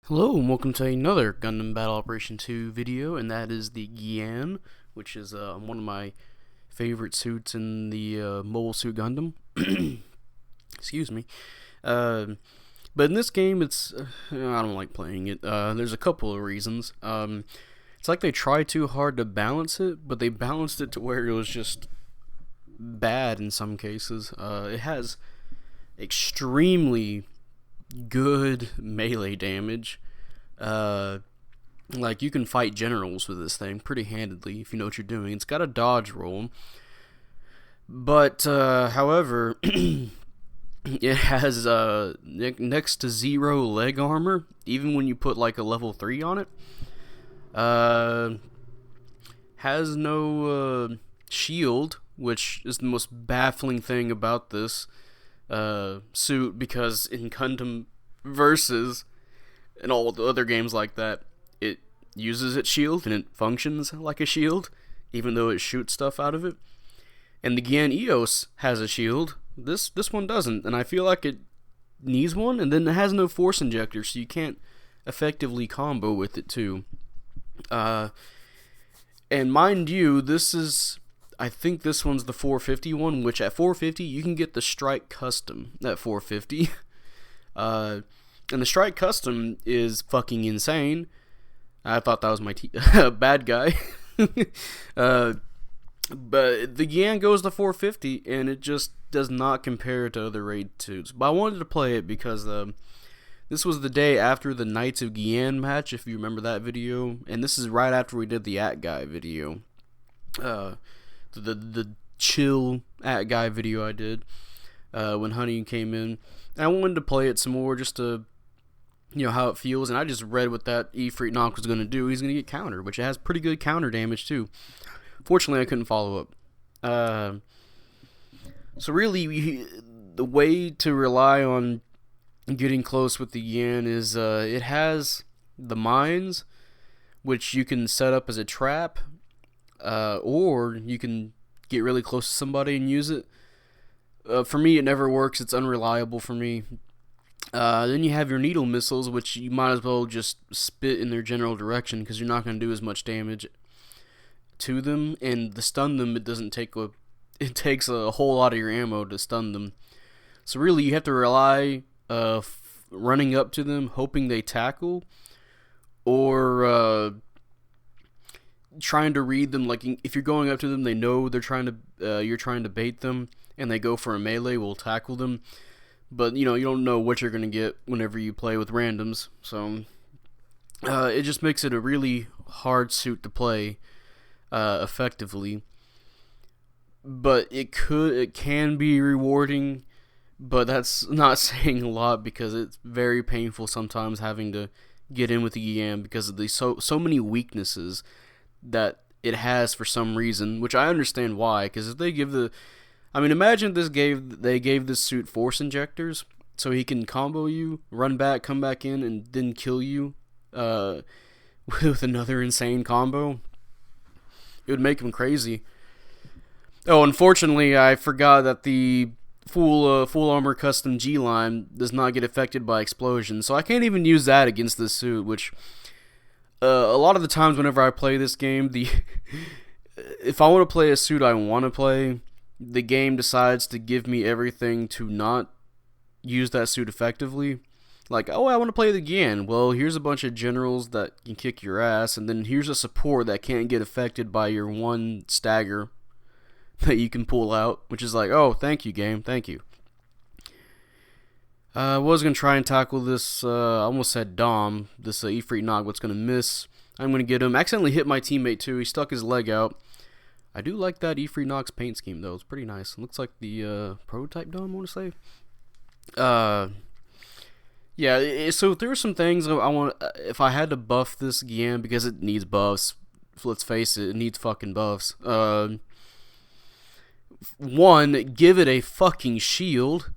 Hello and welcome to another Gundam Battle Operation 2 video, and that is the Gian, which is one of my favorite suits in the Mobile Suit Gundam. Excuse me. But in this game, I don't like playing it. There's a couple of reasons. It's like they try too hard to balance it, but they balanced it to where it was just bad in some cases. It has extremely good melee damage. Like, you can fight generals with this thing pretty handedly if you know what you're doing. It's got a dodge roll, but however, it has next to zero leg armor, even when you put like a level 3 on it. Has no shield, which is the most baffling thing about this suit, because in Gundam Versus and all the other games like that, it uses its shield and it functions like a shield, even though it shoots stuff out of it. And the Gian EOS has a shield. This one doesn't, and I feel like it needs one. And then it has no force injector, so you can't effectively combo with it too. And mind you, I think this one's the 450 one, which at 450 you can get the Strike Custom at 450. And the Strike Custom is fucking insane. I thought that was my bad guy. But the Gian goes to 450, and it just does not compare to other raid suits. But I wanted to play it because this was the day after the Knights of Gian match, if you remember that video. And this is right after we did the At Guy video. The chill At Guy video I did when Honey came in. And I wanted to play it some more just to, how it feels. And I just read what that Ifrit knock was going to do. He's going to get counter, which it has pretty good counter damage too. Fortunately, I couldn't follow up. So really, the way to rely on getting close with the Yin is it has the mines, which you can set up as a trap, or you can get really close to somebody and use it. For me, it never works. It's unreliable for me. Then you have your needle missiles, which you might as well just spit in their general direction because you're not going to do as much damage to them. And to stun them, it takes a whole lot of your ammo to stun them. So really, you have to rely running up to them, hoping they tackle, or trying to read them. Like, if you're going up to them, they know you're trying to bait them, and they go for a melee, will tackle them. But, you don't know what you're going to get whenever you play with randoms. So, it just makes it a really hard suit to play effectively. But it can be rewarding, but that's not saying a lot because it's very painful sometimes having to get in with the EM because of the so many weaknesses that it has for some reason, which I understand why, because if they give imagine they gave this suit force injectors, so he can combo you, run back, come back in, and then kill you with another insane combo. It would make him crazy. Oh, unfortunately, I forgot that the full armor custom G line does not get affected by explosions, so I can't even use that against this suit, which a lot of the times whenever I play this game, if I want to play a suit I want to play, the game decides to give me everything to not use that suit effectively. Like, oh, I want to play the Gian. Well, here's a bunch of generals that can kick your ass, and then here's a support that can't get affected by your one stagger that you can pull out, which is like, oh, thank you, game, thank you. I was going to try and tackle this, I almost said Dom, this Ifrit Nog, what's going to miss. I'm going to get him. Accidentally hit my teammate too, he stuck his leg out. I do like that Ifrit Nog's paint scheme though, it's pretty nice. It looks like the prototype Dom, I want to say. Yeah, so there are some things I want, if I had to buff this Gian, because it needs buffs, let's face it, it needs fucking buffs. One, give it a fucking shield.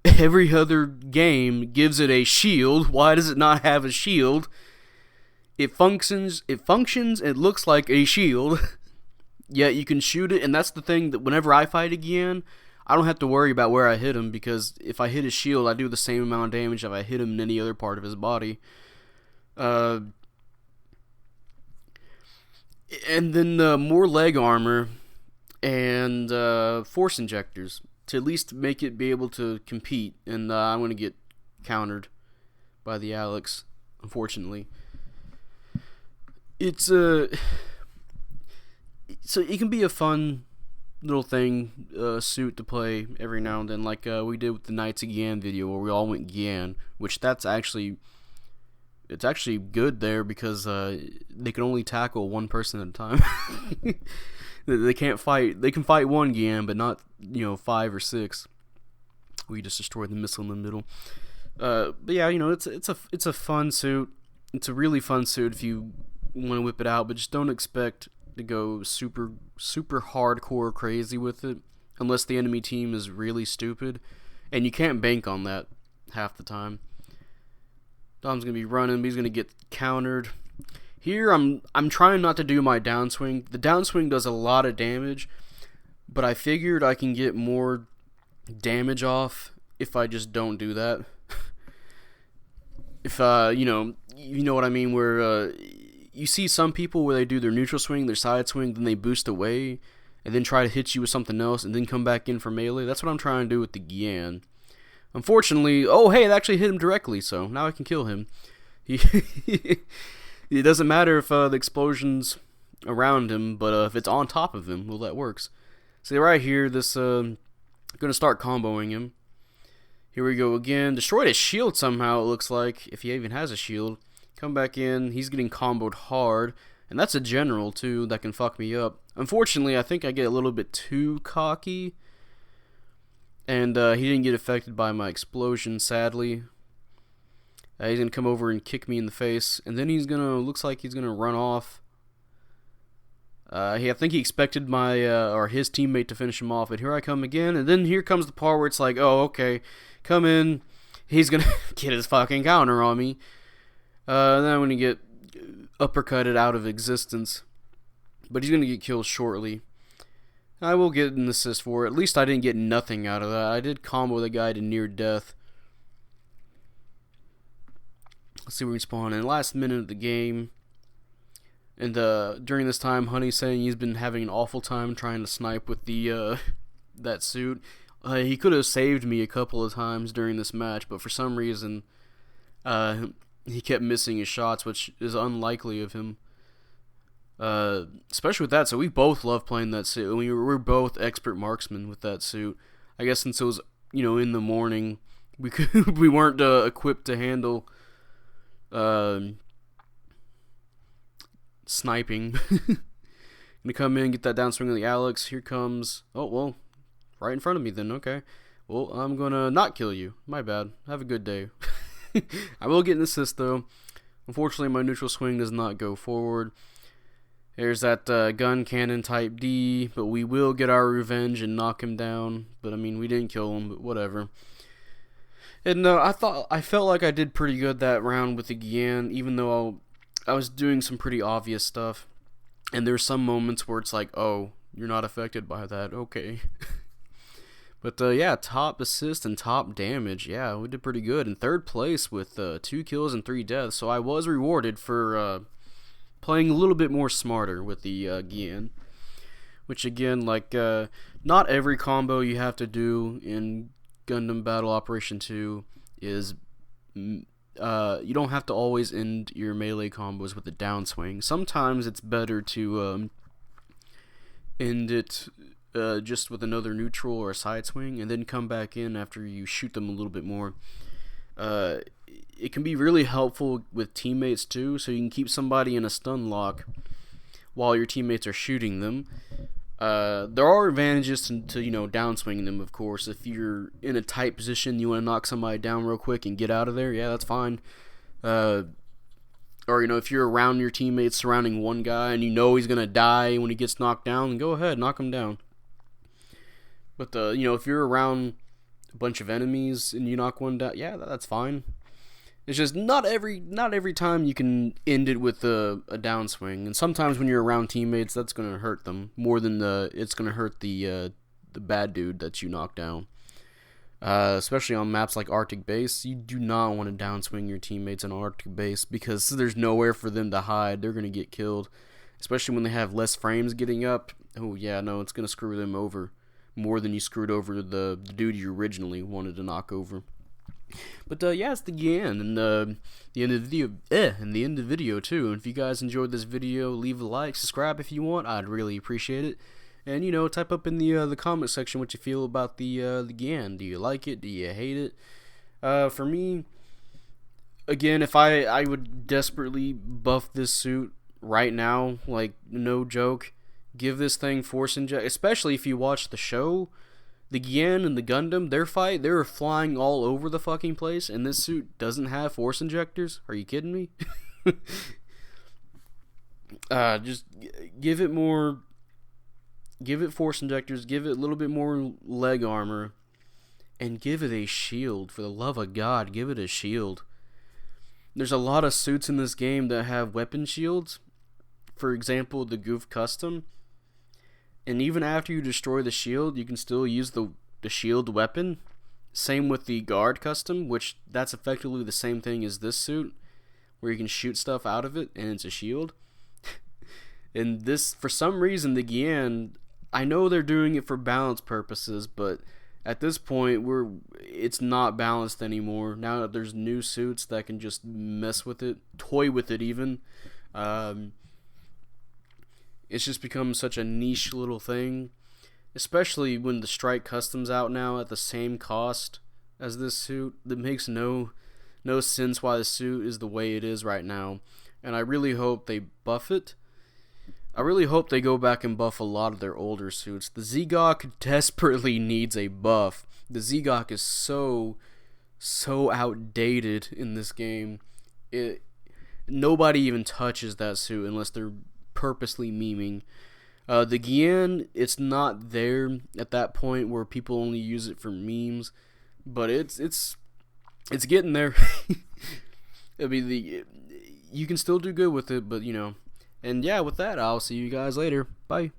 Every other game gives it a shield. Why does it not have a shield? It functions, it looks like a shield. Yet you can shoot it, and that's the thing, that whenever I fight again, I don't have to worry about where I hit him, because if I hit his shield, I do the same amount of damage if I hit him in any other part of his body. Uh, and then more leg armor and force injectors to at least make it be able to compete. And I'm going to get countered by the Alex, unfortunately. It's so it can be a fun little thing, suit to play every now and then, like we did with the Knights of Gian video where we all went Gian, which it's actually good there because they can only tackle one person at a time. They can't fight. They can fight one Gian, but not 5 or 6. We just destroyed the missile in the middle. But yeah, it's a fun suit. It's a really fun suit if you want to whip it out, but just don't expect to go super hardcore crazy with it unless the enemy team is really stupid, and you can't bank on that half the time. Dom's gonna be running, but he's gonna get countered. Here I'm trying not to do my downswing. The downswing does a lot of damage, but I figured I can get more damage off if I just don't do that. If you know what I mean, where you see some people where they do their neutral swing, their side swing, then they boost away, and then try to hit you with something else, and then come back in for melee. That's what I'm trying to do with the Gian. Unfortunately, oh hey, it actually hit him directly, so now I can kill him. It doesn't matter if the explosion's around him, but if it's on top of him, well, that works. See right here, this gonna start comboing him. Here we go again. Destroyed his shield somehow, it looks like, if he even has a shield. Come back in. He's getting comboed hard. And that's a general, too, that can fuck me up. Unfortunately, I think I get a little bit too cocky. And he didn't get affected by my explosion, sadly. He's going to come over and kick me in the face. And then looks like he's going to run off. I think he expected or his teammate to finish him off. But here I come again. And then here comes the part where it's like, oh, okay. Come in. He's going to get his fucking counter on me. Then I'm going to get uppercutted out of existence. But he's going to get killed shortly. I will get an assist for it. At least I didn't get nothing out of that. I did combo the guy to near death. Let's see where we spawn in. Last minute of the game. And during this time, Honey's saying he's been having an awful time trying to snipe with the that suit. He could have saved me a couple of times during this match, but for some reason, he kept missing his shots, which is unlikely of him. Especially with that, so we both love playing that suit. We're both expert marksmen with that suit. I guess since it was, in the morning, we weren't equipped to handle sniping. Gonna come in, get that downswing on the Alex. Here comes. Oh well, right in front of me. Then okay. Well, I'm gonna not kill you. My bad. Have a good day. I will get an assist though. Unfortunately, my neutral swing does not go forward. There's that gun cannon type D, but we will get our revenge and knock him down. But I mean, we didn't kill him, but whatever. And I felt like I did pretty good that round with the Gian, even though I was doing some pretty obvious stuff. And there's some moments where it's like, oh, you're not affected by that, okay. But yeah, top assist and top damage, yeah, we did pretty good. In third place with 2 kills and 3 deaths, so I was rewarded for playing a little bit more smarter with the Gian. Which again, like, not every combo you have to do in Gundam Battle Operation 2 is... you don't have to always end your melee combos with a downswing. Sometimes it's better to end it just with another neutral or a side swing, and then come back in after you shoot them a little bit more. It can be really helpful with teammates too, so you can keep somebody in a stun lock while your teammates are shooting them. There are advantages to downswinging them, of course. If you're in a tight position, you want to knock somebody down real quick and get out of there, yeah, that's fine. Or, if you're around your teammates surrounding one guy and he's going to die when he gets knocked down, go ahead, knock him down. But, if you're around a bunch of enemies and you knock one down, yeah, that's fine. It's just not every time you can end it with a downswing, and sometimes when you're around teammates, that's gonna hurt them more than it's gonna hurt the bad dude that you knock down. especially on maps like Arctic Base. You do not want to downswing your teammates on Arctic Base because there's nowhere for them to hide. They're going to get killed, especially when they have less frames getting up. Oh, yeah, no, it's going to screw them over more than you screwed over the dude you originally wanted to knock over. But yeah, it's the end and the end of the video. And the end of the video too. And if you guys enjoyed this video, leave a like, subscribe if you want. I'd really appreciate it. And type up in the comment section what you feel about the GAN. Do you like it? Do you hate it? For me, again, if I would desperately buff this suit right now, like no joke. Give this thing force inject, especially if you watch the show. The Gyan and the Gundam, their fight, they were flying all over the fucking place, and this suit doesn't have force injectors? Are you kidding me? Just give it more, give it force injectors, give it a little bit more leg armor, and give it a shield. For the love of God, give it a shield. There's a lot of suits in this game that have weapon shields. For example, the Goof Custom. And even after you destroy the shield, you can still use the shield weapon. Same with the Guard Custom, which that's effectively the same thing as this suit, where you can shoot stuff out of it and it's a shield. And this, for some reason, the Gyan, I know they're doing it for balance purposes, but at this point, it's not balanced anymore. Now that there's new suits that can just mess with it, toy with it even. It's just become such a niche little thing, especially when the Strike Custom's out now at the same cost as this suit. That makes no sense why the suit is the way it is right now, and I really hope they buff it. I really hope they go back and buff a lot of their older suits. The Zgok desperately needs a buff. The Zgok is so outdated in this game. Nobody even touches that suit unless they're purposely memeing. The Gyan, it's not there at that point where people only use it for memes, but it's getting there. I mean, you can still do good with it, but and yeah, with that, I'll see you guys later. Bye.